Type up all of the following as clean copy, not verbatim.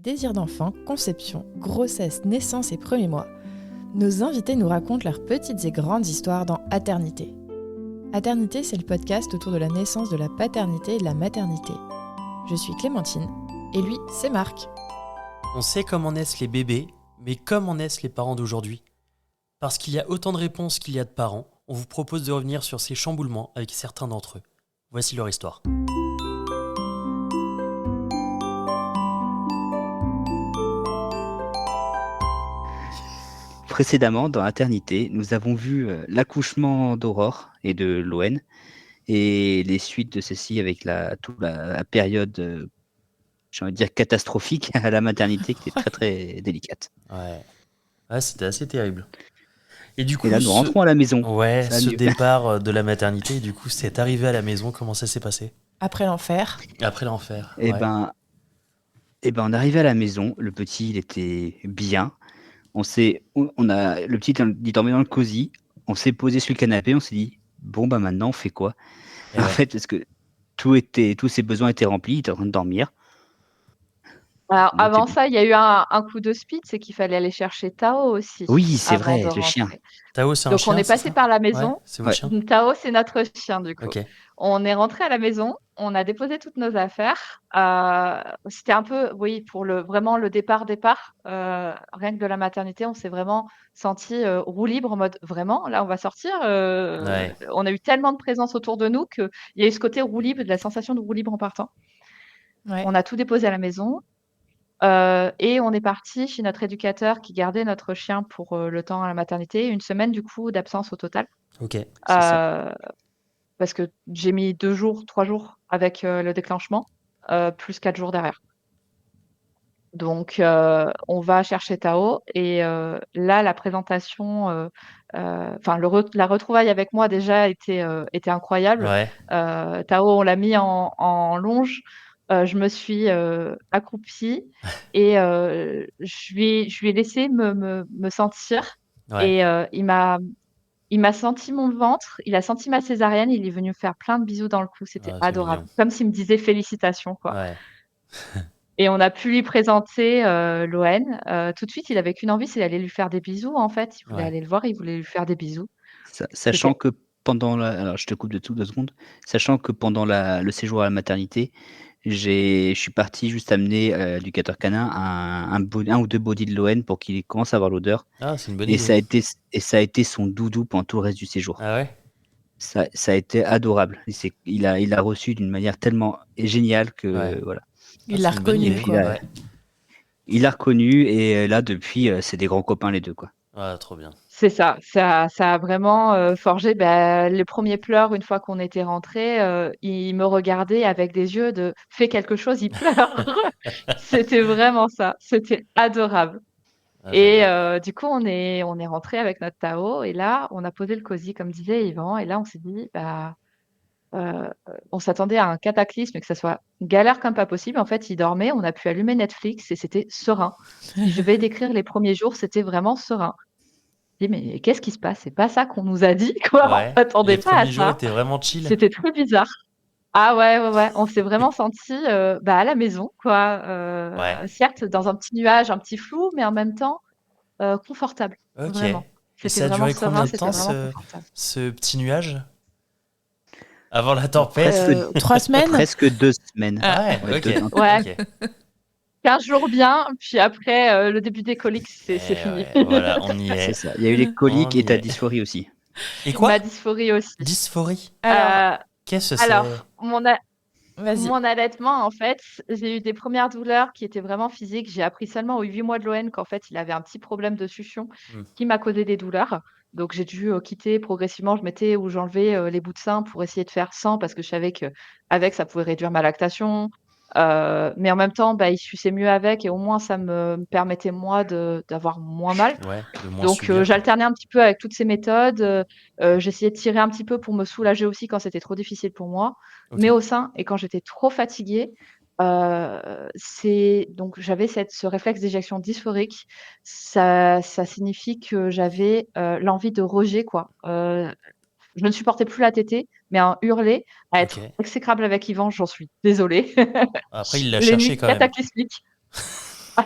désir d'enfant, conception, grossesse, naissance et premiers mois, nos invités nous racontent leurs petites et grandes histoires dans Aternité. Aternité, c'est le podcast autour de la naissance, de la paternité et de la maternité. Je suis Clémentine, et lui, c'est Marc. On sait comment naissent les bébés, mais comment naissent les parents d'aujourd'hui ? Parce qu'il y a autant de réponses qu'il y a de parents, on vous propose de revenir sur ces chamboulements avec certains d'entre eux. Voici leur histoire. Précédemment, dans Aternité, nous avons vu l'accouchement d'Aurore et de Loen et les suites de ceci avec toute la période, j'ai envie de dire catastrophique à la maternité qui était très très délicate. Ouais, c'était assez terrible. Et du coup, Et là, nous rentrons à la maison. Ouais, Ça ce mieux. départ de la maternité, du coup, c'est arrivé à la maison. Comment ça s'est passé ? Après l'enfer. Après l'enfer. Eh ouais. ben, on est arrivé à la maison. Le petit, il était bien. Le petit, il dormait dans le cosy. On s'est posé sur le canapé. On s'est dit, bon, bah maintenant, on fait quoi ? Et En ouais. fait, parce que tous ses besoins étaient remplis. Il était en train de dormir. Alors, Donc, avant ça, il y a eu un coup de speed, c'est qu'il fallait aller chercher Tao aussi. Oui, c'est avant vrai, de le chien. rentrer. Tao, c'est un Donc, chien, on est c'est passé ça ? par la Ouais, maison. c'est votre chien ? Tao, c'est notre chien, du coup. Ok. On est rentré à la maison, on a déposé toutes nos affaires. C'était un peu, oui, pour vraiment le départ. Rien que de la maternité, on s'est vraiment senti roue libre en mode vraiment, là, on va sortir. Ouais. On a eu tellement de présence autour de nous qu'il y a eu ce côté roue libre, de la sensation de roue libre en partant. Ouais. On a tout déposé à la maison. Et on est parti chez notre éducateur qui gardait notre chien pour le temps à la maternité. 1 semaine, du coup, d'absence au total. Ok. C'est ça. Parce que j'ai mis 2 jours, 3 jours avec le déclenchement, plus 4 jours derrière. Donc, on va chercher Tao. Et là, la présentation, la retrouvaille avec moi déjà était incroyable. Ouais. Tao, on l'a mis en longe. Je me suis accroupie et je lui ai laissé me sentir. Ouais. Et il m'a senti mon ventre, il a senti ma césarienne, il est venu me faire plein de bisous dans le cou, c'était Ah, c'est adorable. mignon. Comme s'il me disait félicitations, quoi. Ouais. Et on a pu lui présenter Loen. Tout de suite, il avait qu'une envie, c'est d'aller lui faire des bisous, en fait. Il voulait Ouais. aller le voir, il voulait lui faire des bisous. Sachant C'était que alors je te coupe de tout 2 secondes. Sachant que pendant le séjour à la maternité, je suis parti juste amener à l'éducateur canin un ou 2 body de Loen pour qu'il commence à avoir l'odeur. Ah, c'est une bonne Et idée. ça a été son doudou pendant tout le reste du séjour. Ah ouais ? Ça a été adorable. Il a reçu d'une manière tellement géniale que Ouais. voilà. Il Ah, l'a c'est une bonne reconnu, idée. quoi. là- Ouais. Il l'a reconnu et là depuis, c'est des grands copains les 2, quoi. Ah, trop bien. C'est ça. Ça a vraiment forgé les premiers pleurs une fois qu'on était rentrés. Il me regardait avec des yeux de fais quelque chose, il pleure. C'était vraiment ça. C'était adorable. Ah, Et j'adore. du coup, on est rentrés avec notre Tao. Et là, on a posé le cosy, comme disait Yvan. Et là, on s'est dit, on s'attendait à un cataclysme et que ça soit galère comme pas possible. En fait, il dormait, on a pu allumer Netflix et c'était serein. Si je vais décrire les premiers jours, c'était vraiment serein. Je dis, mais qu'est-ce qui se passe? C'est pas ça qu'on nous a dit, quoi. Ouais. On s'attendait Les pas à premiers jours ça. étaient vraiment chill. C'était très bizarre. Ah ouais. On s'est vraiment senti à la maison, quoi. Ouais. Certes, dans un petit nuage, un petit flou, mais en même temps, confortable. Ok. Vraiment. Et C'était ça a vraiment duré combien serein, de c'était temps, vraiment confortable. ce petit nuage ? Avant la tempête ? Presque 3 semaines. presque 2 semaines. Ah ouais, Ouais, 2 ok. Ouais. Ok. 15 jours bien, puis après, le début des coliques, c'est Eh fini. ouais, voilà, on y C'est est. ça. Il y a eu les On coliques et y ta est. dysphorie aussi. Et quoi ? Ma dysphorie aussi. Dysphorie ? Alors, Qu'est-ce que Alors, c'est ? vas-y. mon allaitement, en fait, j'ai eu des premières douleurs qui étaient vraiment physiques. J'ai appris seulement aux 8 mois de Loen qu'en fait, il avait un petit problème de succion Hmm. qui m'a causé des douleurs. Donc, j'ai dû quitter progressivement. Je mettais ou j'enlevais les bouts de sein pour essayer de faire sans parce que je savais qu'avec, ça pouvait réduire ma lactation. Mais en même temps, il suçait mieux avec et au moins, ça me permettait, moi, d'avoir moins mal. Ouais, de moins Donc, subir. j'alternais un petit peu avec toutes ces méthodes. J'essayais de tirer un petit peu pour me soulager aussi quand c'était trop difficile pour moi. Ok. Mais au sein, et quand j'étais trop fatiguée, donc j'avais ce réflexe d'éjection dysphorique. Ça signifie que j'avais l'envie de rejet, quoi. Je ne supportais plus la tétée, mais à hurler, à être Ok. exécrable avec Yvan, j'en suis désolée. Après, il l'a Les cherché nuits quand même. cataclysmiques. Ah,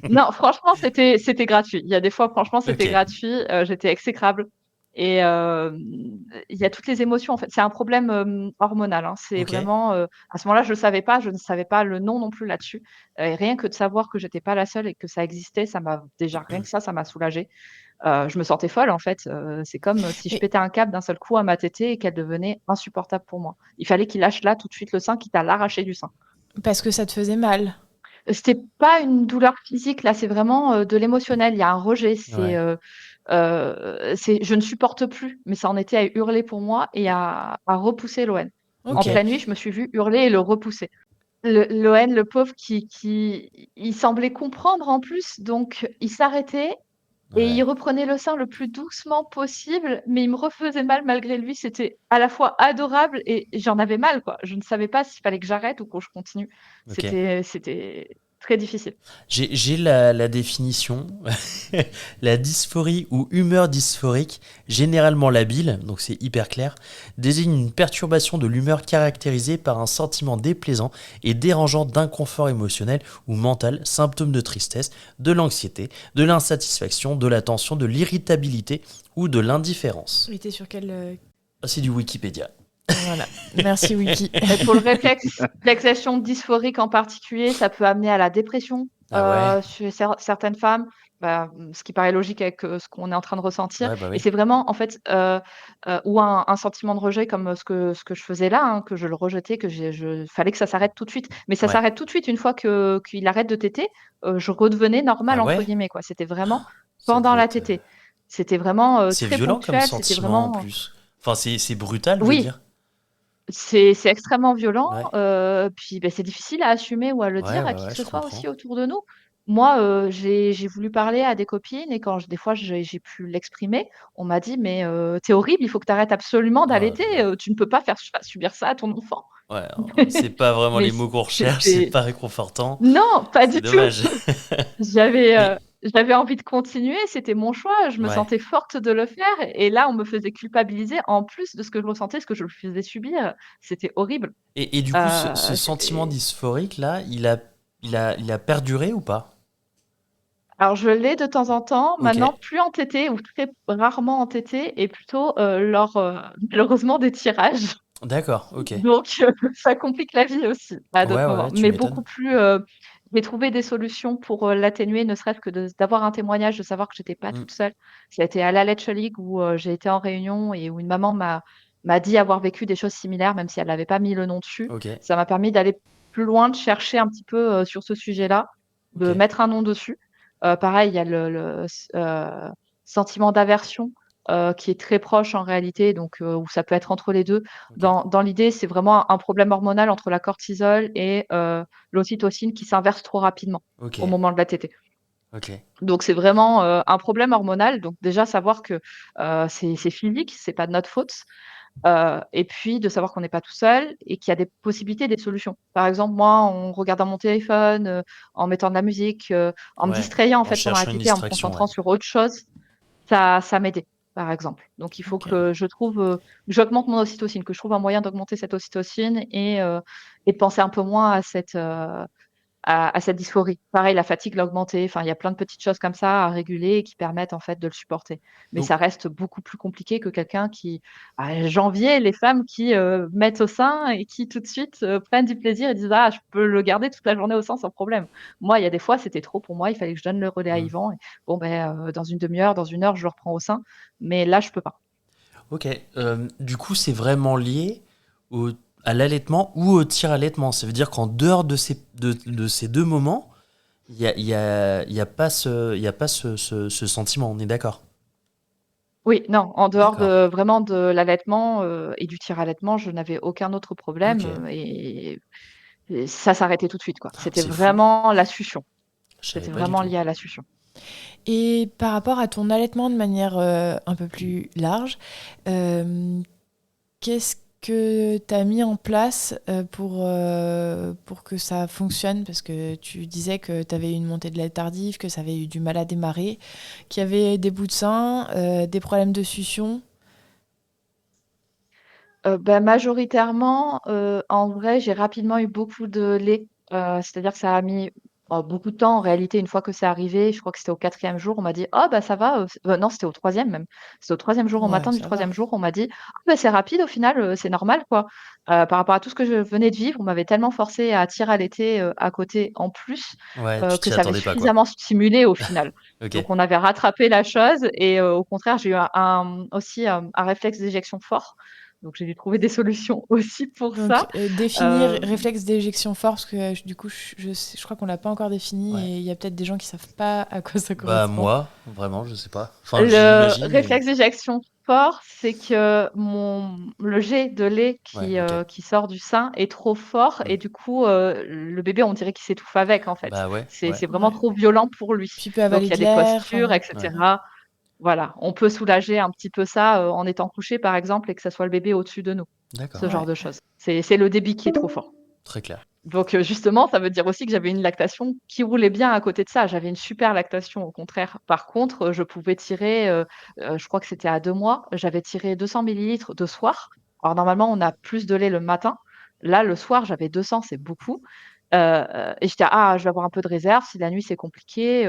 Non, franchement, c'était gratuit. Il y a des fois, franchement, c'était Ok, gratuit. J'étais exécrable. Et il y a toutes les émotions, en fait. C'est un problème hormonal. Hein. C'est ok. vraiment. À ce moment-là, je le savais pas. Je ne savais pas le nom non plus là-dessus. Et rien que de savoir que j'étais pas la seule et que ça existait, ça m'a déjà rien que ça m'a soulagée. Je me sentais folle, en fait. C'est comme si je Mais pétais un câble d'un seul coup à ma tétée et qu'elle devenait insupportable pour moi. Il fallait qu'il lâche là tout de suite le sein, quitte à l'arracher du sein. parce que ça te faisait mal. C'était pas une douleur physique, là, c'est vraiment, de l'émotionnel. Il y a un rejet, Ouais. je ne supporte plus, mais ça en était à hurler pour moi et à repousser Loen. En Ok. Ok. pleine nuit, je me suis vue hurler et le repousser. Loen, le pauvre qui il semblait comprendre en plus, donc il s'arrêtait et il Ouais. reprenait le sein le plus doucement possible, mais il me refaisait mal malgré lui. C'était à la fois adorable et j'en avais mal, quoi. Je ne savais pas s'il fallait que j'arrête ou que je continue. Ok. C'était très difficile. J'ai la définition. La dysphorie ou humeur dysphorique, généralement labile, donc c'est hyper clair, désigne une perturbation de l'humeur caractérisée par un sentiment déplaisant et dérangeant d'inconfort émotionnel ou mental, symptôme de tristesse, de l'anxiété, de l'insatisfaction, de la tension, de l'irritabilité ou de l'indifférence. Il était sur quel. Ah, c'est du Wikipédia. Voilà. Merci, Wiki. Et pour le réflexe vexation dysphorique en particulier, ça peut amener à la dépression Ah ouais? chez certaines femmes, ce qui paraît logique avec ce qu'on est en train de ressentir. Ouais, bah Et oui. c'est vraiment, en fait, ou un sentiment de rejet comme ce que je faisais là, hein, que je le rejetais, fallait que ça s'arrête tout de suite. Mais ça Ouais. s'arrête tout de suite une fois qu'il arrête de téter, je redevenais Ah «normale» entre ouais? guillemets, quoi. C'était vraiment Ça pendant devait la être. tétée. C'était vraiment C'est très violent comme ponctuel. C'était sentiment en vraiment plus. Enfin, c'est brutal, je veux oui. dire. C'est extrêmement violent, Ouais. puis, c'est difficile à assumer ou à le Ouais, dire à ouais, qui ouais, que je ce soit aussi comprends. autour de nous. Moi, j'ai voulu parler à des copines et quand des fois j'ai pu l'exprimer, on m'a dit: «Mais, tu horrible, il faut que tu arrêtes absolument Oh là d'allaiter, là. tu ne peux pas faire subir ça à ton enfant». Ouais, c'est pas vraiment Mais les mots qu'on recherche, c'est c'était pas réconfortant. non, pas C'est du tout. dommage. J'avais, Mais j'avais envie de continuer, c'était mon choix, je me ouais. sentais forte de le faire et là, on me faisait culpabiliser en plus de ce que je ressentais, ce que je lui faisais subir. C'était horrible. Et du coup, ce sentiment C'était dysphorique là, il a perduré ou pas? alors je l'ai de temps en temps, Ok. maintenant plus entêtée ou très rarement entêtée et plutôt, lors, malheureusement des tirages. D'accord, ok. Donc ça complique la vie aussi à d'autres Ouais, ouais, moments, ouais, tu mais beaucoup m'étonnes. plus, j'ai trouvé des solutions pour, l'atténuer, ne serait-ce que d'avoir un témoignage, de savoir que j'étais pas Hmm, toute seule. Ça a été à la Let's League où, j'ai été en réunion et où une maman m'a dit avoir vécu des choses similaires, même si elle n'avait pas mis le nom dessus. ok, Ça m'a permis d'aller plus loin, de chercher un petit peu, sur ce sujet-là, ok, de mettre un nom dessus. Pareil, il y a sentiment d'aversion, qui est très proche en réalité, donc où ça peut être entre les 2. ok, Dans l'idée, c'est vraiment un problème hormonal entre la cortisol et l'ocytocine qui s'inverse trop rapidement ok, au moment de la tétée. ok, Donc c'est vraiment, un problème hormonal, donc déjà savoir que, c'est physique, c'est pas de notre faute, et puis de savoir qu'on n'est pas tout seul et qu'il y a des possibilités, des solutions. Par exemple, moi, en regardant mon téléphone, en mettant de la musique, en me ouais. distrayant en En fait pendant la cherchant une tétée, en me distraction, ouais. concentrant sur autre chose, ça m'aidait, par exemple. Donc il faut Ok. que je trouve, que j'augmente mon ocytocine, que je trouve un moyen d'augmenter cette ocytocine et de penser un peu moins à cette dysphorie. Pareil, la fatigue l'a augmenté. Enfin, il y a plein de petites choses comme ça à réguler et qui permettent en fait de le supporter. Mais Donc, ça reste beaucoup plus compliqué que quelqu'un qui j'enviais les femmes qui, mettent au sein et qui tout de suite, prennent du plaisir et disent: «Ah, je peux le garder toute la journée au sein sans problème». Moi, il y a des fois, c'était trop pour moi, il fallait que je donne le relais à hmm, Yvan et bon ben, dans une demi heure, dans une heure, je le reprends au sein. Mais là, je peux pas. ok. Du coup, c'est vraiment lié au, à l'allaitement ou au tir-allaitement. Ça veut dire qu'en dehors de ces deux moments, il y a pas ce sentiment, on est d'accord? Oui, non, en dehors D'accord. de vraiment de l'allaitement, et du tir-allaitement, je n'avais aucun autre problème, Ok. et ça s'arrêtait tout de suite, quoi. C'était C'est fou. vraiment la succion. Je savais C'était pas du vraiment tout. lié à la succion. Et par rapport à ton allaitement de manière un peu plus large, euh, qu'est-ce que tu as mis en place pour que ça fonctionne? Parce que tu disais que tu avais eu une montée de lait tardive, que ça avait eu du mal à démarrer, qu'il y avait des bouts de sein, des problèmes de succion. Majoritairement, en vrai, j'ai rapidement eu beaucoup de lait, c'est-à-dire que ça a mis beaucoup de temps. En réalité, une fois que c'est arrivé, je crois que c'était au 4e jour, on m'a dit: «Oh bah ça va», non, c'était au 3e même. C'était au 3e jour, au Ouais, matin du ça va. 3e jour, on m'a dit: «Ah bah c'est rapide au final, c'est normal quoi». Par rapport à tout ce que je venais de vivre, on m'avait tellement forcé à tirer à l'été, à côté en plus, Ouais, tu que t'y ça avait attendais pas, quoi. suffisamment stimulé au final. Ok. Donc on avait rattrapé la chose et au contraire, j'ai eu aussi, un réflexe d'éjection fort. Donc j'ai dû trouver des solutions aussi pour Donc, ça. définir Hem réflexe d'éjection fort, parce que du coup, je crois qu'on l'a pas encore défini Ouais. et il y a peut-être des gens qui savent pas à quoi ça Bah, correspond. moi, vraiment, je sais pas. Enfin, Le j'imagine, mais. réflexe d'éjection fort, c'est que le jet de lait Ouais, ok. qui sort du sein est trop fort Hmm. et du coup, le bébé, on dirait qu'il s'étouffe avec, en fait. Bah, ouais, C'est ouais. c'est vraiment Ouais. trop violent pour lui. Puis il peut Donc il avaler y a de des l'air, postures et enfin, Ouais. cetera. Voilà, on peut soulager un petit peu ça, en étant couché, par exemple, et que ça soit le bébé au-dessus de nous, D'accord. ce ouais. genre de choses. C'est le débit qui est trop fort. Très clair. Donc justement, ça veut dire aussi que j'avais une lactation qui roulait bien à côté de ça. J'avais une super lactation au contraire. Par contre, je pouvais tirer, je crois que c'était à 2 mois, j'avais tiré 200 millilitres de soir. Alors normalement, on a plus de lait le matin. Là, le soir, j'avais 200, c'est beaucoup. Et j'étais: «Ah, je vais avoir un peu de réserve. Si la nuit, c'est compliqué,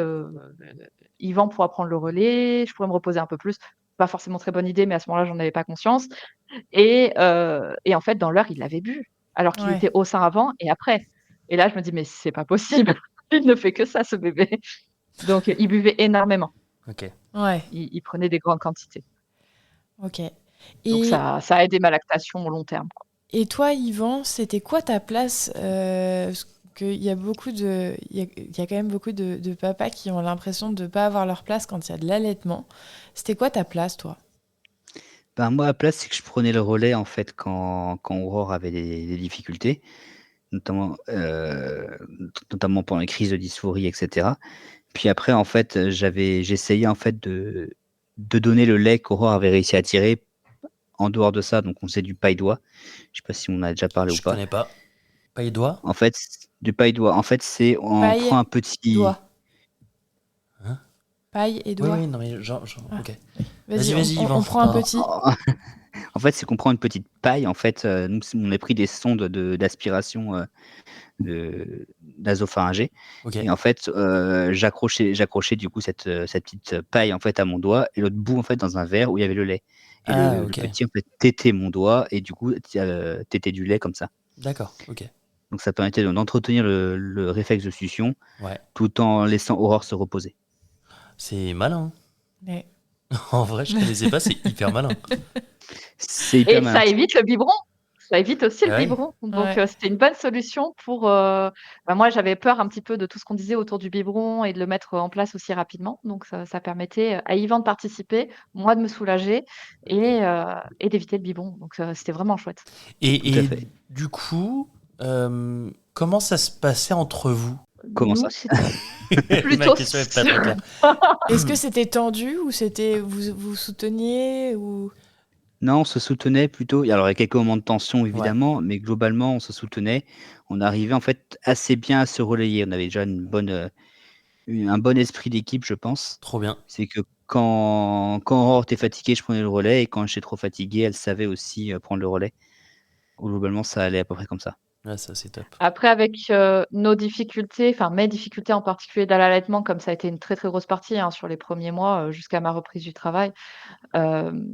Yvan pourra prendre le relais, je pourrais me reposer un peu plus». Pas forcément très bonne idée, mais à ce moment-là, j'en avais pas conscience. Et en fait, dans l'heure, il l'avait bu, alors qu'il Ouais. était au sein avant et après. Et là, je me dis: «Mais c'est pas possible, il ne fait que ça ce bébé». Donc il buvait énormément. Ok. Ouais. Il prenait des grandes quantités. OK. Donc Et ça a aidé ma lactation au long terme, quoi. et toi, Yvan, c'était quoi ta place? Parce qu'il y a il y a quand même beaucoup de papas qui ont l'impression de pas avoir leur place quand il y a de l'allaitement. C'était quoi ta place, toi? Ben, moi, à la place, c'est que je prenais le relais, en fait, quand Aurore avait des difficultés, notamment, notamment pendant les crises de dysphorie et cetera. Puis après, en fait, j'essayais, en fait, de donner le lait qu'Aurore avait réussi à tirer en dehors de ça, donc on faisait du paille-doigt. Je sais pas si on en a déjà parlé ou Je pas? connais pas. Pas les doigts? En fait, du paille-doigt, en fait, c'est on Paille, prend un petit. doigt. Hein? Paille et Oui, doigt. oui, non, mais Ah, ok. oui. Vas-y, Vas-y, vas-y, Yvan. on prend un Pardon. petit. En fait, c'est qu'on prend une petite paille, en fait, nous, on a pris des sondes d'aspiration, nasopharyngée Ok. et en fait, j'accrochais du coup cette petite paille, en fait, à mon doigt et l'autre bout, en fait, dans un verre où il y avait le lait et Ah, le ok. petit, en fait, tétait mon doigt et du coup, tétait du lait comme ça. D'accord, ok. Donc ça permettait d'entretenir le réflexe de succion Ouais. tout en laissant Aurore se reposer. C'est malin. Mais En vrai, je connaissais pas, c'est hyper malin. C'est hyper Et malin. ça évite le biberon. Ça évite aussi le Ah ouais? biberon. Donc ouais. c'était une bonne solution pour, moi, j'avais peur un petit peu de tout ce qu'on disait autour du biberon et de le mettre en place aussi rapidement. Donc ça permettait, à Yvan de participer, moi de me soulager et d'éviter le biberon. Donc c'était vraiment chouette. Tout à Et fait. du coup, comment ça se passait entre vous? Comment Nous, ça? c'était Ma plutôt question est pas très claire. Est-ce que c'était tendu ou c'était vous vous souteniez ou Non, on se soutenait plutôt. Alors, il y a quelques moments de tension Ouais, évidemment, mais globalement, on se soutenait. On arrivait en fait assez bien à se relayer. On avait déjà un bon esprit d'équipe, je pense. trop bien. C'est que quand Aurore était fatiguée, je prenais le relais et quand j'étais trop fatigué, elle savait aussi, prendre le relais. Globalement, ça allait à peu près comme ça. Ouais, ça c'est top. Après avec, nos difficultés, enfin mes difficultés en particulier dans l'allaitement, comme ça a été une très, très grosse partie, hein, sur les premiers mois, jusqu'à ma reprise du travail. Hem,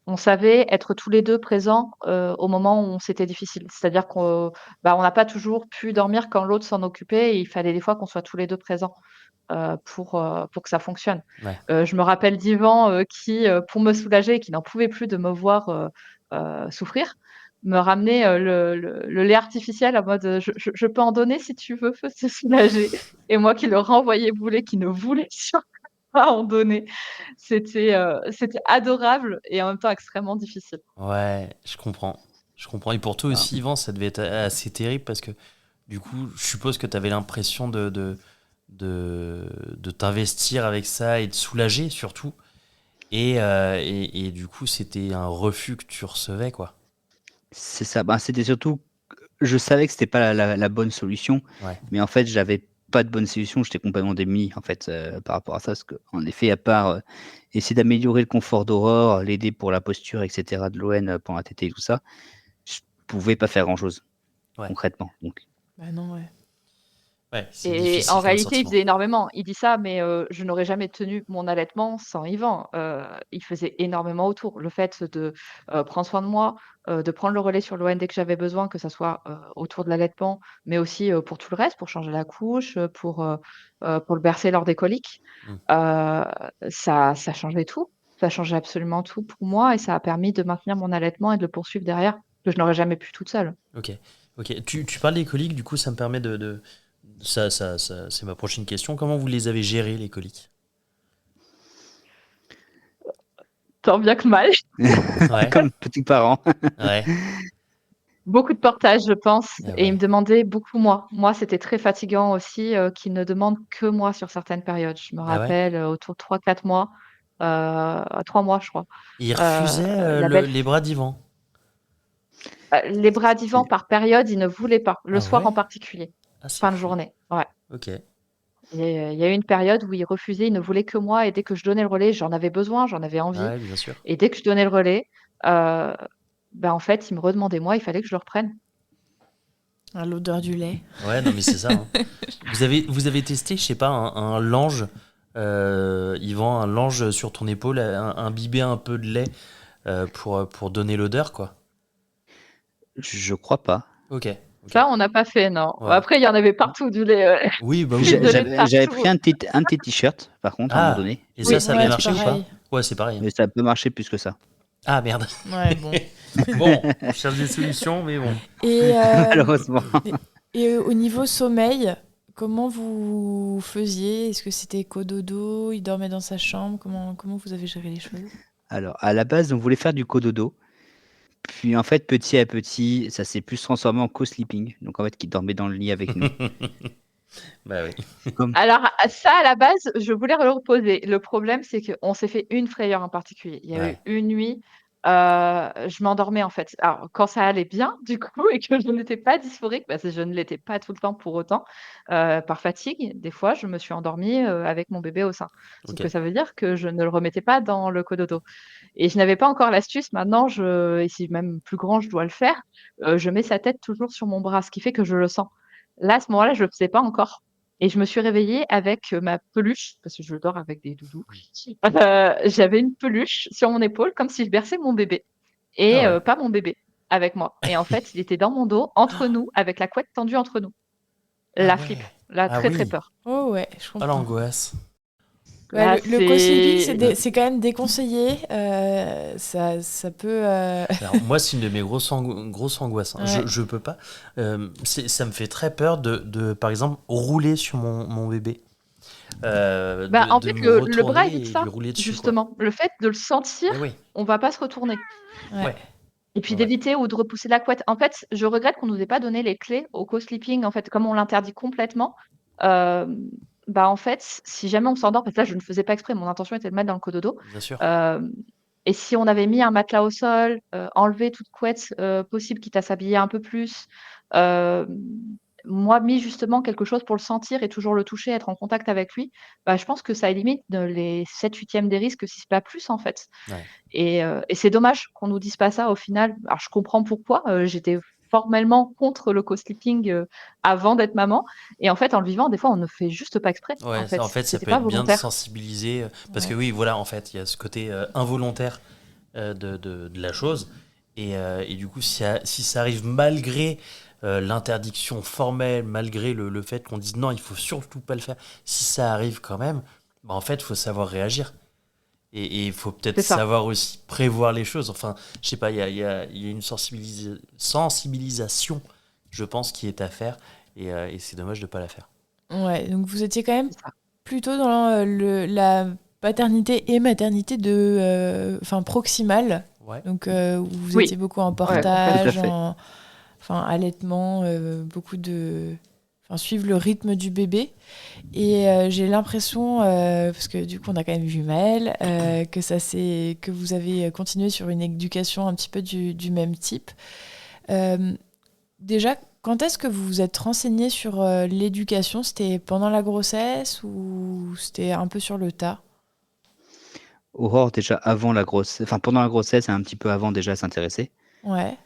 on savait être tous les 2 présents, au moment où c'était difficile. C'est-à-dire on n'a pas toujours pu dormir quand l'autre s'en occupait et il fallait des fois qu'on soit tous les 2 présents, pour que ça fonctionne. Ouais. Je me rappelle d'Yvan, qui, pour me soulager et qui n'en pouvait plus de me voir, souffrir, me ramenait, le lait artificiel en mode, «Je peux en donner si tu veux, faut se soulager» et moi qui le renvoyais bouler, qui ne voulais surtout pas en donner. C'était adorable et en même temps extrêmement difficile. Ouais, je comprends. Je comprends. Et pour toi Ah, aussi, Yvan, ça devait être assez terrible parce que du coup, je suppose que tu avais l'impression de t'investir avec ça et de soulager surtout. Et du coup, c'était un refus que tu recevais, quoi. c'est ça. Ben, c'était surtout je savais que c'était pas la bonne solution, Ouais, mais en fait, j'avais pas de bonne solution. J'étais complètement démuni, en fait, par rapport à ça. Parce qu'en effet, à part, essayer d'améliorer le confort d'Aurore, l'aider pour la posture et cetera de l'ON, pendant la tétée et tout ça, je pouvais pas faire grand chose, ouais. concrètement. Donc bah non, ouais. Ouais, c'est Et difficile en comme réalité, il sentiment. faisait énormément. Il dit ça, mais je n'aurais jamais tenu mon allaitement sans Yvan. Il faisait énormément autour. Le fait de, prendre soin de moi, de prendre le relais sur l'ON dès que j'avais besoin, que ça soit, autour de l'allaitement, mais aussi, pour tout le reste, pour changer la couche, pour le bercer lors des coliques. Mmh. Ça changeait tout. Ça changeait absolument tout pour moi et ça a permis de maintenir mon allaitement et de le poursuivre derrière, que je n'aurais jamais pu toute seule. Ok. Ok. Tu parles des coliques, du coup, ça me permet c'est ma prochaine question. Comment vous les avez gérées, les coliques? Tant bien que mal. Ouais. Comme petits parents. Ouais. Beaucoup de portage, je pense, Ah et il me ouais. demandait beaucoup moi. Moi, c'était très fatigant aussi, qu'il ne demande que moi sur certaines périodes. Je me Ah ouais. rappelle, autour de 3-4 mois, 3 mois, je crois. Et ils Heu, refusaient la belle les bras d'Ivan. les bras d'Ivan C'est- par période, il ne voulait pas, le Ah soir en ouais. particulier, Ah, c'est fin de fou. journée, ouais. Ok. Il y a eu une période où il refusait, il ne voulait que moi et dès que je donnais le relais, j'en avais besoin, j'en avais Ah envie ouais, bien sûr. et dès que je donnais le relais, heu, en fait, il me redemandait moi, il fallait que je le reprenne. Ah, l'odeur du lait. Ouais, non, mais c'est ça, hein. Vous avez testé, je sais pas, un lange, Yvan, un lange sur ton épaule, imbibé un peu de lait pour donner l'odeur, quoi. Je crois pas. Ok. Ok. Ça, on n'a pas fait, non. Ouais. Après, il y en avait partout du lait, Oui, bah oui, fuite oui, de lait oui. de J'avais pris partout. un de tes t-shirts, par contre, à un moment Ah, donné. et J'ai ça Oui, avait Ouais, marché ou pas? pareil. Ouais, c'est pareil, hein. Mais ça a peu marché plus que ça, Ah, merde. Ouais, bon. Bon, on cherche des solutions, mais bon. Et, malheureusement. et au niveau sommeil, comment vous faisiez? Est-ce que c'était cododo? Il dormait dans sa chambre? Comment vous avez géré les choses? Alors, à la base, on voulait faire du cododo. Puis, en fait, petit à petit, ça s'est plus transformé en co-sleeping. Donc, en fait, qui dormait dans le lit avec nous. Bah oui. Comme, Alors, ça, à la base, je voulais le reposer. Le problème, c'est qu'on s'est fait une frayeur en particulier. Il y a eu Ouais. une nuit, je m'endormais, en fait. Alors, quand ça allait bien, du coup, et que je n'étais pas dysphorique, parce que je ne l'étais pas tout le temps pour autant, par fatigue, des fois, je me suis endormie, avec mon bébé au sein. Donc, Ok. ça veut dire que je ne le remettais pas dans le cododo et je n'avais pas encore l'astuce. Maintenant, et si même plus grand, je dois le faire, je mets sa tête toujours sur mon bras, ce qui fait que je le sens. Là, à ce moment-là, je le faisais pas encore et je me suis réveillée avec, ma peluche, parce que je dors avec des doudous. J'avais une peluche sur mon épaule comme si je berçais mon bébé Ah et ouais. pas mon bébé avec moi et en fait, il était dans mon dos, entre nous, avec la couette tendue entre nous. Ah La ouais. flippe, la Ah très, très oui. peur. Oh ouais, je Ah, comprends. l'angoisse. Ouais, Là, le co-sleeping, c'est c'est quand même déconseillé. Ça peut. Alors, moi, c'est une de mes grosses angoisses, hein. Ouais. Je peux pas. Ça me fait très peur par exemple, rouler sur mon bébé. en De fait, me le bras retourner évite et ça, lui rouler dessus, quoi. justement. Le fait de le sentir, Eh oui. on va pas se retourner Ouais. Ouais. et puis Ouais. d'éviter ou de repousser la couette. En fait, je regrette qu'on nous ait pas donné les clés au co-sleeping, en fait, comme on l'interdit complètement, hem, en fait, si jamais on s'endort parce que là, je ne faisais pas exprès, mon intention était de le mettre dans le cododo, Bien sûr. hem et si on avait mis un matelas au sol, enlevé toute couette, possible, quitte à s'habiller un peu plus, hem, moi, mis justement quelque chose pour le sentir et toujours le toucher, être en contact avec lui, je pense que ça élimine, les 7/8 des risques, si c'est pas plus, en fait. Ouais. Et c'est dommage qu'on nous dise pas ça au final. Alors je comprends pourquoi, j'étais formellement contre le co-sleeping, avant d'être maman et en fait, en le vivant, des fois, on ne fait juste pas exprès, en Ouais, fait. en fait, ça C'était peut pas être bien de volontaire. sensibiliser. Parce que Ouais. oui, voilà, en fait, il y a ce côté involontaire de la chose. Et du coup, si ça arrive malgré l'interdiction formelle, malgré le fait qu'on dise non, il faut surtout pas le faire, si ça arrive quand même, en fait, il faut savoir réagir. Et il faut peut-être C'est ça, savoir aussi prévoir les choses. Enfin, je sais pas, il y a une sensibilisation, je pense, qui est à faire. Et c'est dommage de pas la faire. Ouais, donc vous étiez quand même c'est ça. plutôt dans la paternité et maternité enfin proximale. Ouais. Donc où vous Oui, étiez beaucoup en ouais, tout à portage, fait. enfin allaitement, enfin suivre le rythme du bébé. Et j'ai l'impression, parce que du coup on a quand même vu Maëlle, que vous avez continué sur une éducation un petit peu du même type. Déjà, quand est-ce que vous vous êtes renseigné sur l'éducation? C'était pendant la grossesse ou c'était un peu sur le tas? Aurore, déjà avant la grossesse, enfin pendant la grossesse et un petit peu avant déjà s'intéresser. Ouais.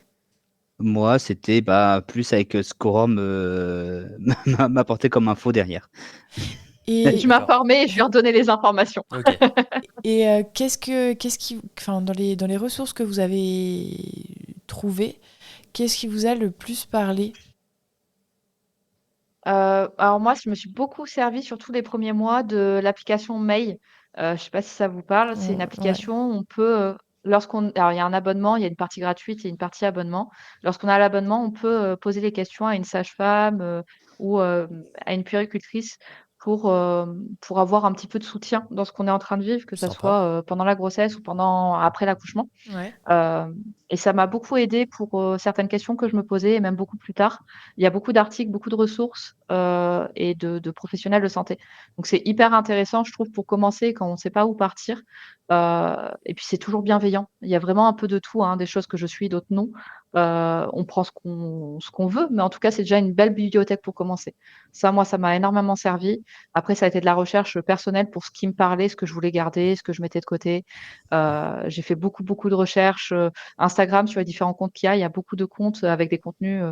Moi, c'était plus avec ce qu'Oran m'apportait comme info derrière. Et, Je m'informais et je lui redonnais les informations. Ok. enfin, dans les ressources que vous avez trouvées, qu'est-ce qui vous a le plus parlé? Alors moi, je me suis beaucoup servie, surtout les premiers mois, de l'application Mail. Je sais pas si ça vous parle. C'est une Ouais. application où on peut, alors il y a un abonnement, il y a une partie gratuite et une partie abonnement. Lorsqu'on a l'abonnement, on peut poser les questions à une sage-femme ou à une puéricultrice pour avoir un petit peu de soutien dans ce qu'on est en train de vivre, que ça Sympa. soit pendant la grossesse ou après l'accouchement. Ouais. Et ça m'a beaucoup aidé pour certaines questions que je me posais, et même beaucoup plus tard. Il y a beaucoup d'articles, beaucoup de ressources et de professionnels de santé. Donc c'est hyper intéressant, je trouve, pour commencer quand on ne sait pas où partir. Et puis c'est toujours bienveillant. Il y a vraiment un peu de tout, hein, des choses que je suis, d'autres non. On prend ce qu'on veut, mais en tout cas, c'est déjà une belle bibliothèque pour commencer. Ça, moi, ça m'a énormément servi. Après, ça a été de la recherche personnelle pour ce qui me parlait, ce que je voulais garder, ce que je mettais de côté. J'ai fait beaucoup, beaucoup de recherches. Instagram, sur les différents comptes qu'il y a beaucoup de comptes avec des contenus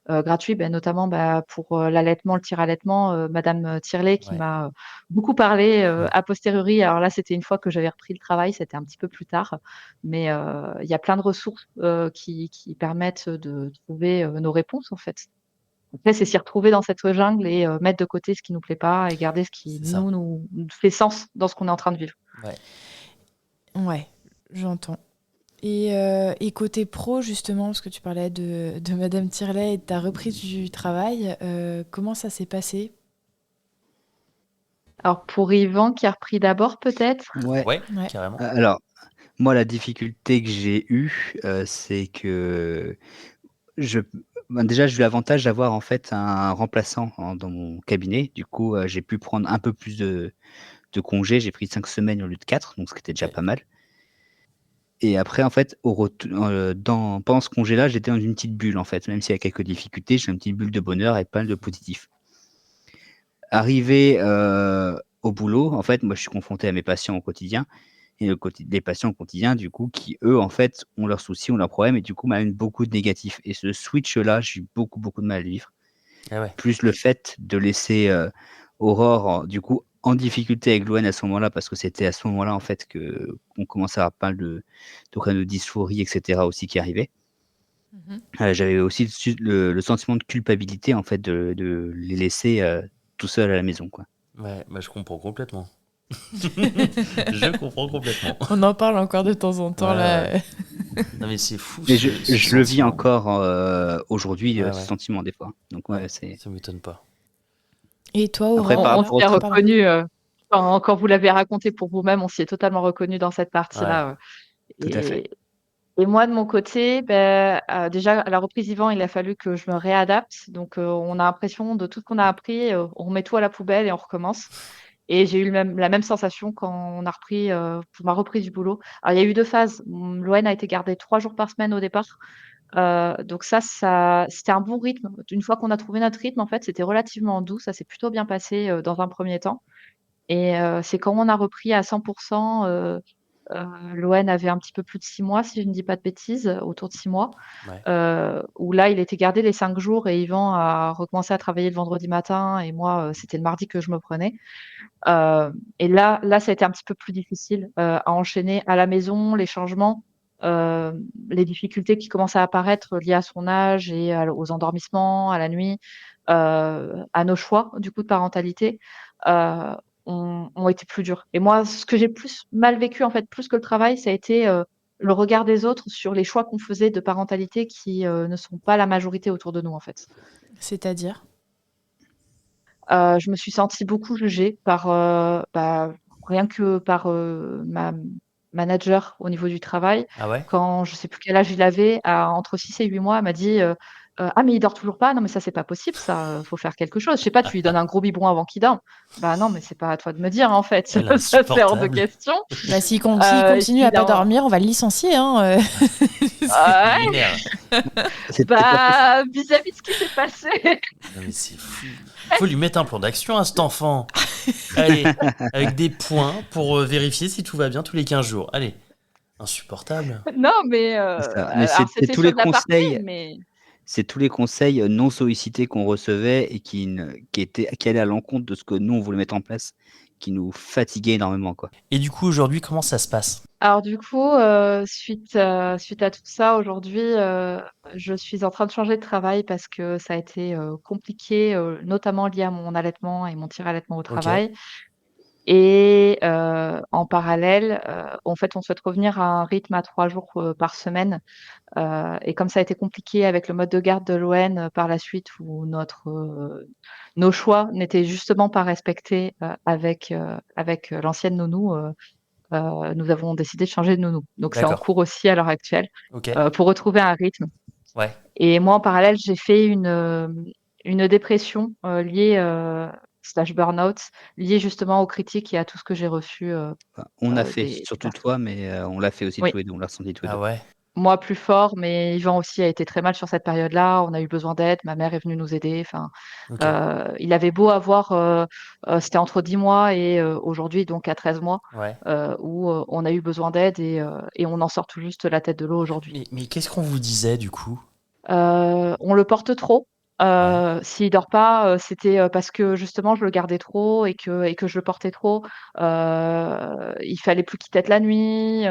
gratuits, notamment pour l'allaitement, le tir-allaitement, Madame Tirlet qui Ouais. m'a beaucoup parlé a posteriori. Alors là, c'était une fois que j'avais repris le travail, c'était un petit peu plus tard. Mais il y a plein de ressources qui permettent de trouver nos réponses, en fait. Après, c'est s'y retrouver dans cette jungle et mettre de côté ce qui nous plaît pas et garder ce qui C'est ça. nous fait sens dans ce qu'on est en train de vivre. Ouais. Ouais, j'entends. Et côté pro, justement, parce que tu parlais de Madame Tirlet et de ta reprise du travail, comment ça s'est passé? Alors pour Yvan qui a repris d'abord peut-être. Ouais. Ouais, Ouais. carrément. Alors, moi, la difficulté que j'ai eue, c'est que déjà, j'ai eu l'avantage d'avoir en fait un remplaçant dans mon cabinet. Du coup, j'ai pu prendre un peu plus de congés. J'ai pris 5 semaines au lieu de 4, donc ce qui était déjà Ouais. pas mal. Et après, en fait, pendant ce congé-là, j'étais dans une petite bulle, en fait. Même s'il y a quelques difficultés, j'ai une petite bulle de bonheur et pas mal de positif. Arrivé au boulot, en fait, moi, je suis confronté à mes patients au quotidien. Et les patients au quotidien, du coup, qui, eux, en fait, ont leurs soucis, ont leurs problèmes, et du coup, m'amènent beaucoup de négatifs. Et ce switch-là, j'ai eu beaucoup, beaucoup de mal à le vivre. Ah ouais. Plus le fait de laisser Aurore, du coup, en difficulté avec Loane à ce moment-là, parce que c'était à ce moment-là, en fait, qu'on commençait à avoir pas mal de dysphorie, etc., aussi qui arrivaient. J'avais aussi le sentiment de culpabilité, en fait, de les laisser tout seuls à la maison, quoi. Ouais, je comprends complètement. Je comprends complètement. On en parle encore de temps en temps, Ouais, là. ouais. Non mais c'est fou. Mais ce je le vis sentiment. encore aujourd'hui, Ouais, ce ouais. sentiment, des fois. Donc, ouais, c'est... Ça m'étonne pas. Et toi, Aurore, Après, par On rapport s'y est au- pardon. reconnu quand vous l'avez raconté pour vous-même, on s'y est totalement reconnu dans cette partie-là. Tout à fait. Et moi, de mon côté, déjà, à la reprise Yvan, il a fallu que je me réadapte. Donc, on a l'impression de tout ce qu'on a appris, on remet tout à la poubelle et on recommence. Et j'ai eu la même sensation quand on a repris, pour ma reprise du boulot. Alors, il y a eu 2 phases. Loane a été gardée 3 jours par semaine au départ. Donc ça, c'était un bon rythme. Une fois qu'on a trouvé notre rythme, en fait, c'était relativement doux. Ça s'est plutôt bien passé dans un premier temps. Et c'est quand on a repris à 100%, Loane avait un petit peu plus de 6 mois, si je ne dis pas de bêtises, autour de 6 mois, Ouais. où là, il était gardé les 5 jours et Yvan a recommencé à travailler le vendredi matin et moi, c'était le mardi que je me prenais. Et là, ça a été un petit peu plus difficile à enchaîner à la maison, les changements, les difficultés qui commençaient à apparaître liées à son âge et aux endormissements, à la nuit, à nos choix du coup de parentalité, euh, ont été plus durs. Et moi, ce que j'ai plus mal vécu, en fait, plus que le travail, ça a été le regard des autres sur les choix qu'on faisait de parentalité qui ne sont pas la majorité autour de nous, en fait. C'est-à-dire? Je me suis sentie beaucoup jugée par, rien que par ma manager au niveau du travail. Ah ouais. Quand je sais plus quel âge il avait, entre 6 et 8 mois, elle m'a dit Ah, mais il dort toujours pas. Non, mais ça, c'est pas possible, ça, faut faire quelque chose. Je sais pas, tu lui donnes un gros biberon avant qu'il dorme. Bah non, mais c'est pas à toi de me dire, en fait. Elle est Ça, c'est hors de insupportable. question. Bah, s'il Et continue puis, à pas dormir, on va le licencier, hein. ouais, Il m'énerve. C'est peut-être pas vis-à-vis de ce qui s'est passé. Non mais c'est fou. Faut lui mettre un plan d'action à cet enfant. Allez, avec des points pour vérifier si tout va bien tous les 15 jours. Allez, insupportable. Non, mais ça. Mais alors c'est c'était tous sur les de l'aparté, conseils. mais. c'est tous les conseils non sollicités qu'on recevait et qui allaient à l'encontre de ce que nous, on voulait mettre en place, qui nous fatiguaient énormément, quoi. Et du coup, aujourd'hui, comment ça se passe? Alors du coup, suite à tout ça, aujourd'hui, je suis en train de changer de travail parce que ça a été compliqué, notamment lié à mon allaitement et mon tir-allaitement au Ok, travail. Et en parallèle, en fait, on souhaite revenir à un rythme à 3 jours par semaine. Et comme ça a été compliqué avec le mode de garde de l'ON par la suite, où nos choix n'étaient justement pas respectés avec l'ancienne nounou, nous avons décidé de changer de nounou. Donc c'est en d'accord. cours aussi à l'heure actuelle, Ok, pour retrouver un rythme. ouais. Et moi, en parallèle, j'ai fait une dépression liée slash burn-out, liée justement aux critiques et à tout ce que j'ai reçu Enfin, on a fait, des surtout personnes. toi, mais on l'a fait aussi Oui, tous les 2, on l'a ressenti tous les Ah 2. ouais, moi plus fort, mais Yvan aussi a été très mal sur cette période-là. On a eu besoin d'aide. Ma mère est venue nous aider. Enfin, ok, il avait beau avoir, c'était entre 10 mois et aujourd'hui donc à 13 mois, ouais. où on a eu besoin d'aide et on en sort tout juste la tête de l'eau aujourd'hui. Mais qu'est-ce qu'on vous disait du coup? On le porte trop. Ouais, S'il dort pas, c'était, parce que justement je le gardais trop et que je le portais trop. Il fallait plus qu'il tète la nuit,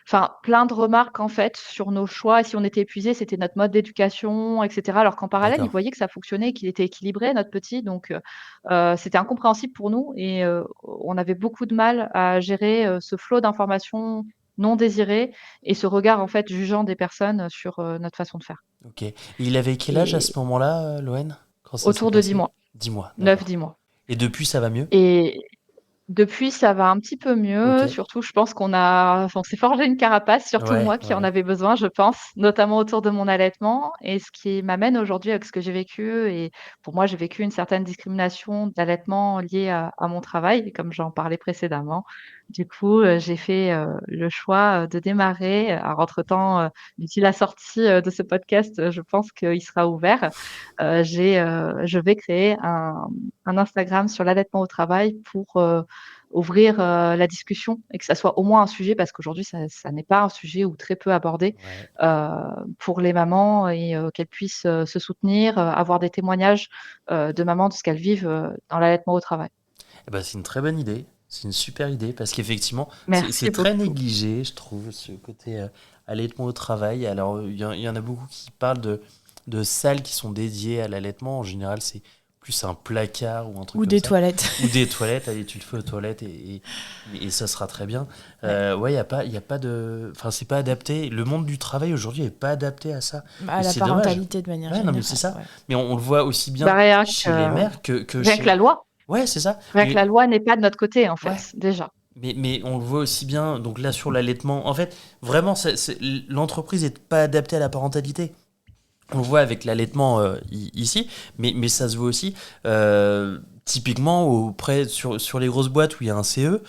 enfin plein de remarques en fait sur nos choix et si on était épuisé, c'était notre mode d'éducation et cetera. Alors qu'en parallèle, il d'accord. voyait que ça fonctionnait et qu'il était équilibré notre petit donc c'était incompréhensible pour nous et on avait beaucoup de mal à gérer, ce flot d'informations non désirées et ce regard en fait jugeant des personnes sur, notre façon de faire. Ok. Et il avait quel âge à Et ce moment-là, Loen? Quand ça s'est autour de 10 passé? mois, 10 mois, 9-10 d'accord. mois. Et depuis, ça va mieux? Et depuis, ça va un petit peu Ok. mieux. Surtout, je pense on s'est forgé une carapace, surtout Ouais, moi qui en ouais. avais besoin, je pense, notamment autour de mon allaitement. Et ce qui m'amène aujourd'hui avec ce que j'ai vécu. Et pour moi, j'ai vécu une certaine discrimination d'allaitement liée à mon travail, comme j'en parlais précédemment. Du coup, j'ai fait le choix de démarrer. Alors, entre-temps, d'ici la sortie de ce podcast, je pense qu'il sera ouvert. Je vais créer un Instagram sur l'allaitement au travail pour ouvrir la discussion et que ça soit au moins un sujet, parce qu'aujourd'hui, ça n'est pas un sujet ou très peu abordé Ouais. euh, pour les mamans et qu'elles puissent se soutenir, avoir des témoignages de mamans de ce qu'elles vivent dans l'allaitement au travail. Eh ben, c'est une très bonne idée. C'est une super idée parce qu'effectivement, c'est Merci très beaucoup. négligé, je trouve, ce côté allaitement au travail. Alors, il y en a beaucoup qui parlent de salles qui sont dédiées à l'allaitement. En général, c'est plus un placard ou un truc Ou comme des ça. toilettes. Ou des toilettes, allez, tu le fais aux toilettes et ça sera très bien. Ouais. Ouais, il y a pas de. Enfin, c'est pas adapté. Le monde du travail aujourd'hui n'est pas adapté à ça. À Et la c'est dommage. parentalité de manière Ouais, non, mais c'est générale. ça. Ouais. Mais on le voit aussi Bah, bien chez les mères que rien que chez. la loi, Ouais, c'est ça. rien que la loi n'est pas de notre côté en Ouais. fait, déjà. Mais on le voit aussi bien, donc là sur l'allaitement, en fait, vraiment, l'entreprise n'est pas adaptée à la parentalité. On le voit avec l'allaitement ici, mais ça se voit aussi typiquement sur les grosses boîtes où il y a un CE,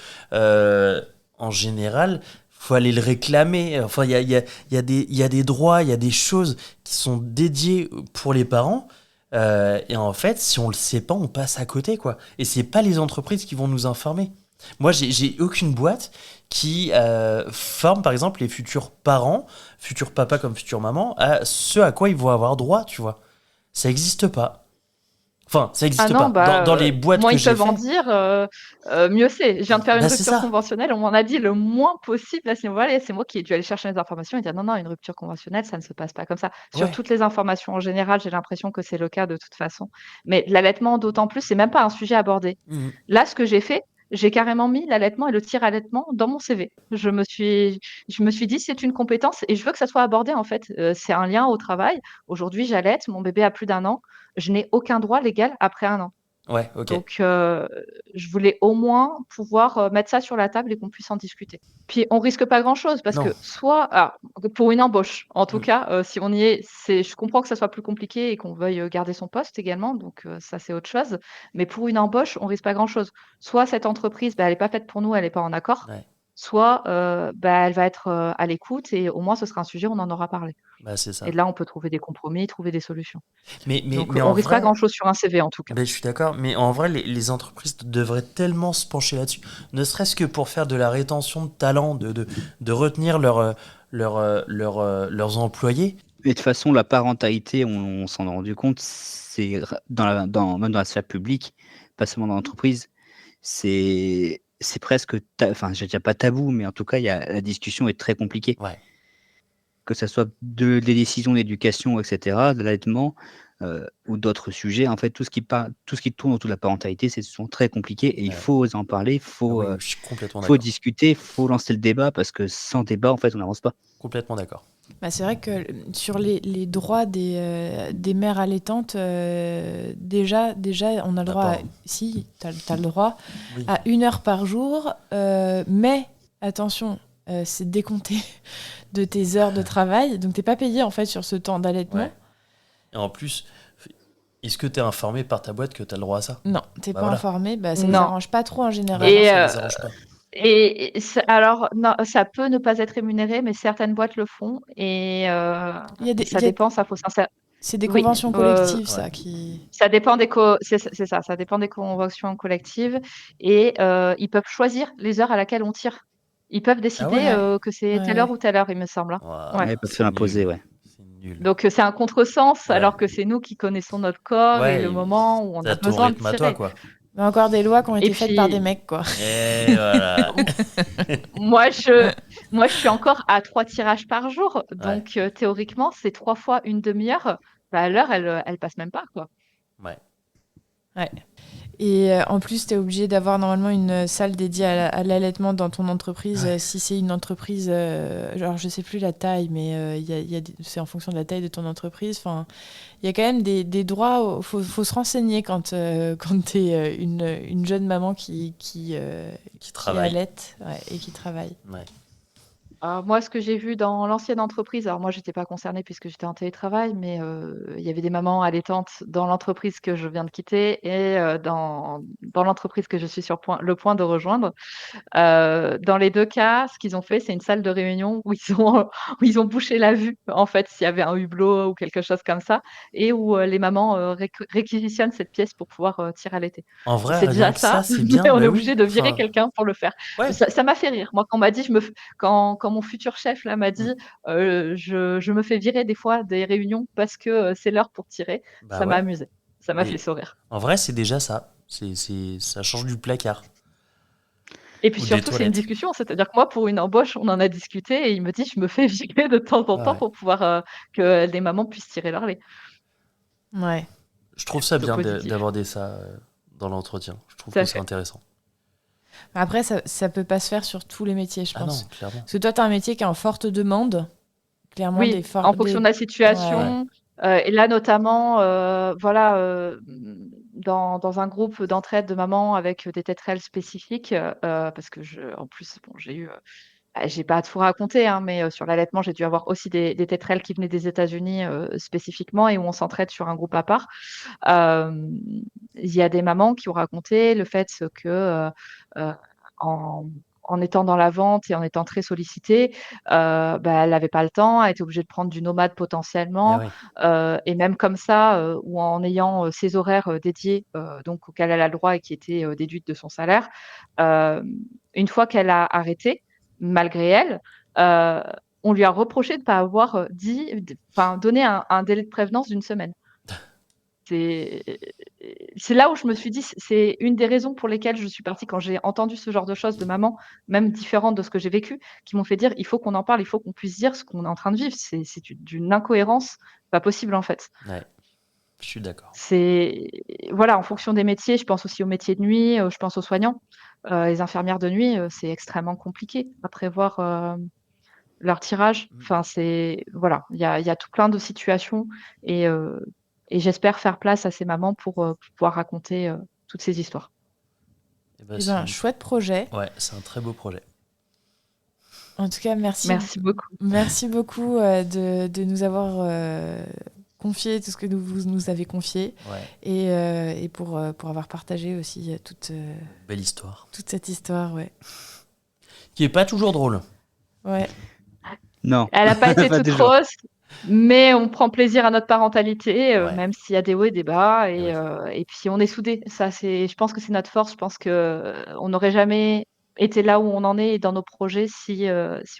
en général, faut aller le réclamer. Enfin, il y a des droits, il y a des choses qui sont dédiées pour les parents. Et en fait, si on le sait pas, on passe à côté, quoi. Et c'est pas les entreprises qui vont nous informer. Moi, j'ai aucune boîte qui forme, par exemple, les futurs parents, futurs papas comme futures mamans, à ce à quoi ils vont avoir droit, tu vois. Ça n'existe pas. Enfin, ça Ah n'existe non, pas. Dans, bah, dans les boîtes moins que ils j'ai peuvent en fait, dire, mieux c'est. Je viens de faire une bah c'est rupture ça. conventionnelle, on m'en a dit le moins possible à ce niveau-là et c'est moi qui ai dû aller chercher les informations et dire: «Non, non, une rupture conventionnelle, ça ne se passe pas comme ça». Sur Ouais. toutes les informations en général, j'ai l'impression que c'est le cas de toute façon. Mais l'allaitement d'autant plus, c'est même pas un sujet abordé. Mhm. Là, ce que j'ai fait, j'ai carrément mis l'allaitement et le tire-allaitement dans mon CV. Je me suis dit: «C'est une compétence et je veux que ça soit abordé en fait, c'est un lien au travail. Aujourd'hui, j'allaite, mon bébé a plus d'1 an, je n'ai aucun droit légal après 1 an». Ouais, ok. Donc, je voulais au moins pouvoir, mettre ça sur la table et qu'on puisse en discuter. Puis on risque pas grand-chose parce Non. que pour une embauche, en tout Mm. cas, si on y est, je comprends que ça soit plus compliqué et qu'on veuille, garder son poste également, donc, ça c'est autre chose. Mais pour une embauche, on risque pas grand-chose. Soit cette entreprise, bah, elle est pas faite pour nous, elle est pas en accord, Ouais, soit, bah, elle va être, à l'écoute et au moins ce sera un sujet, on en aura parlé. bah c'est Et ça. là, on peut trouver des compromis, trouver des solutions. Mais, mais, Donc, mais on en risque pas vrai, grand-chose sur un CV en tout cas. ben, je suis d'accord, mais en vrai, les entreprises devraient tellement se pencher là-dessus, ne serait-ce que pour faire de la rétention de talent, de retenir leurs employés. Mais de toute façon, la parentalité, on s'en est rendu compte, même dans la sphère publique, pas seulement dans l'entreprise, c'est presque, enfin, je ne dirais pas tabou, mais en tout cas, la discussion est très compliquée. Ouais. Que ça soit des décisions d'éducation, etc., de l'allaitement, ou d'autres sujets. En fait, tout ce qui tourne autour de la parentalité, c'est souvent très compliqué et il Ouais. faut oser en parler, Ah oui, je suis complètement faut d'accord. discuter, faut lancer le débat parce que sans débat, en fait, on n'avance pas. Complètement d'accord. Bah, c'est vrai que sur les droits des mères allaitantes, déjà, on a le droit à, si, t'as le droit Oui. à 1 heure par jour, mais attention, c'est décompté de tes heures de travail, donc t'es pas payé en fait sur ce temps d'allaitement. Ouais. Et en plus, est-ce que tu es informé par ta boîte que tu as le droit à ça? Non, t'es Bah pas voilà. informé, bah, ça les Non. arrange pas trop en général. Bah non, Et, ça les arrange pas. alors, non, ça peut ne pas être rémunéré, mais certaines boîtes le font. Et Il y a ça dépend, ça faut sincère. C'est des Oui, conventions collectives, ça, ouais. qui... ça dépend c'est ça, ça dépend des conventions collectives. Et ils peuvent choisir les heures à laquelle on tire. Ils peuvent décider ouais. que c'est telle Ouais. heure ou telle heure, il me semble. Hein. Ouah, Ouais. Ouais, ils peuvent c'est se l'imposer, nul. ouais. C'est nul. Donc c'est un contresens, Ouais. alors que c'est nous qui connaissons notre corps et Ouais, le moment où on a t'as ton besoin de rythme à toi, tirer. quoi. Mais encore des lois qui ont Et été faites par puis, des mecs, quoi. Et voilà. moi, je suis encore à 3 tirages par jour. Ouais. Donc, théoriquement, c'est 3 fois une demi-heure. Bah, l'heure, elle passe même pas, quoi. Ouais. Ouais. Et en plus, tu es obligé d'avoir normalement une salle dédiée à l'allaitement dans ton entreprise. Ouais. Si c'est une entreprise, genre je sais plus la taille, mais c'est en fonction de la taille de ton entreprise. Enfin, il y a quand même des droits. Faut se renseigner quand tu es une jeune maman qui travaille. allaite, ouais, et qui travaille. Ouais. Moi, ce que j'ai vu dans l'ancienne entreprise, alors moi, j'étais pas concernée puisque j'étais en télétravail, mais il y avait des mamans allaitantes dans l'entreprise que je viens de quitter et dans l'entreprise que je suis sur le point de rejoindre. Dans les 2 cas, ce qu'ils ont fait, c'est une salle de réunion où où ils ont bouché la vue, en fait, s'il y avait un hublot ou quelque chose comme ça, et où les mamans réquisitionnent cette pièce pour pouvoir tirer à l'été. En vrai, C'est rien déjà que ça, ça, c'est mais bien. on Bah est oui. obligé de virer Enfin, quelqu'un pour le faire. ouais. Ça m'a fait rire. Moi, quand on m'a dit, quand mon futur chef là m'a dit, je me fais virer des fois des réunions parce que c'est l'heure pour tirer, Bah ça m'a ouais. amusé. Ça m'a fait Mais sourire. en vrai, c'est déjà ça. Ça change du placard. Et puis Ou des surtout, c'est une toilettes. discussion. C'est-à-dire que moi, pour une embauche, on en a discuté et il me dit, je me fais virer de temps en temps Ouais. pour pouvoir que les mamans puissent tirer leur lait. Ouais. Je trouve ça Plutôt bien positif. d'aborder ça dans l'entretien. Je trouve Tout à que c'est fait. intéressant. Après, ça peut pas se faire sur tous les métiers, je Ah non, pense. clairement. Parce que toi, tu as un métier qui est en forte demande. Clairement, Oui, en fonction de la Ouais. situation. Et là, notamment, voilà, dans un groupe d'entraide de mamans avec des tétrelles spécifiques, parce que en plus, bon, j'ai pas à tout raconter, hein, mais sur l'allaitement, j'ai dû avoir aussi des tétrelles qui venaient des États-Unis spécifiquement et où on s'entraide sur un groupe à part. Il y a des mamans qui ont raconté le fait que en, en étant dans la vente et en étant très sollicitée, bah, elle n'avait pas le temps, elle était obligée de prendre du nomade Eh potentiellement, oui. et même comme ça, ou en ayant ses horaires dédiés, donc auxquels elle a le droit et qui étaient déduites de son salaire. Euh, une fois qu'elle a arrêté, malgré elle, euh, on lui a reproché de ne pas avoir donné un délai de prévenance d'1 semaine. C'est là où je me suis dit, c'est une des raisons pour lesquelles je suis partie quand j'ai entendu ce genre de choses de maman, même différentes de ce que j'ai vécu, qui m'ont fait dire, il faut qu'on en parle, il faut qu'on puisse dire ce qu'on est en train de vivre. C'est d'une incohérence pas possible en fait. Ouais. Je suis d'accord. C'est voilà, en fonction des métiers, je pense aussi aux métiers de nuit, je pense aux soignants, les infirmières de nuit, c'est extrêmement compliqué à prévoir leur tirage. Enfin, voilà, il y a tout plein de situations et, euh, et j'espère faire place à ces mamans pour pouvoir raconter toutes ces histoires. Eh ben, Eh ben, chouette projet. Ouais, c'est un très beau projet. En tout cas, merci. Merci beaucoup. Merci beaucoup de nous avoir confié tout ce que vous nous avez confié Ouais. et pour avoir partagé aussi Belle histoire. toute cette histoire. Ouais. Qui est pas toujours drôle. Ouais. Non. Elle n'a pas été Pas toute toujours. rose, mais on prend plaisir à notre parentalité, Ouais. même s'il y a des hauts et des bas. Eh oui. Et puis on est soudés. Ça, je pense que c'est notre force. Je pense que on n'aurait jamais été là où on en est dans nos projets si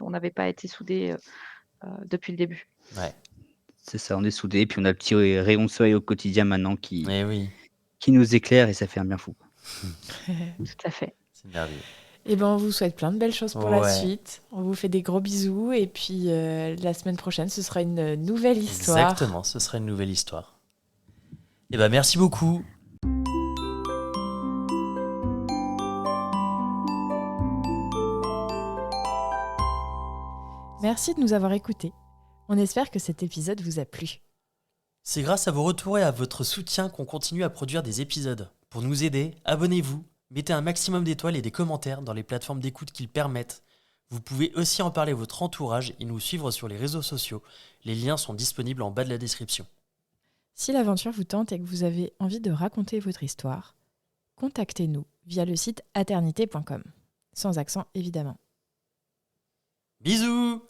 on n'avait pas été soudés depuis le début. Ouais. C'est ça, on est soudés, puis on a le petit rayon de soleil au quotidien maintenant Eh oui, qui nous éclaire et ça fait un bien fou. Tout à fait. c'est merveilleux. Et ben, on vous souhaite plein de belles choses pour la Ouais. suite. On vous fait des gros bisous. Et puis, la semaine prochaine, ce sera une nouvelle histoire. Exactement, ce sera une nouvelle histoire. Eh ben, merci beaucoup. Merci de nous avoir écoutés. On espère que cet épisode vous a plu. C'est grâce à vos retours et à votre soutien qu'on continue à produire des épisodes. Pour nous aider, abonnez-vous, mettez un maximum d'étoiles et des commentaires dans les plateformes d'écoute qu'ils permettent. Vous pouvez aussi en parler à votre entourage et nous suivre sur les réseaux sociaux. Les liens sont disponibles en bas de la description. Si l'aventure vous tente et que vous avez envie de raconter votre histoire, contactez-nous via le site aternité.com. Sans accent, évidemment. Bisous!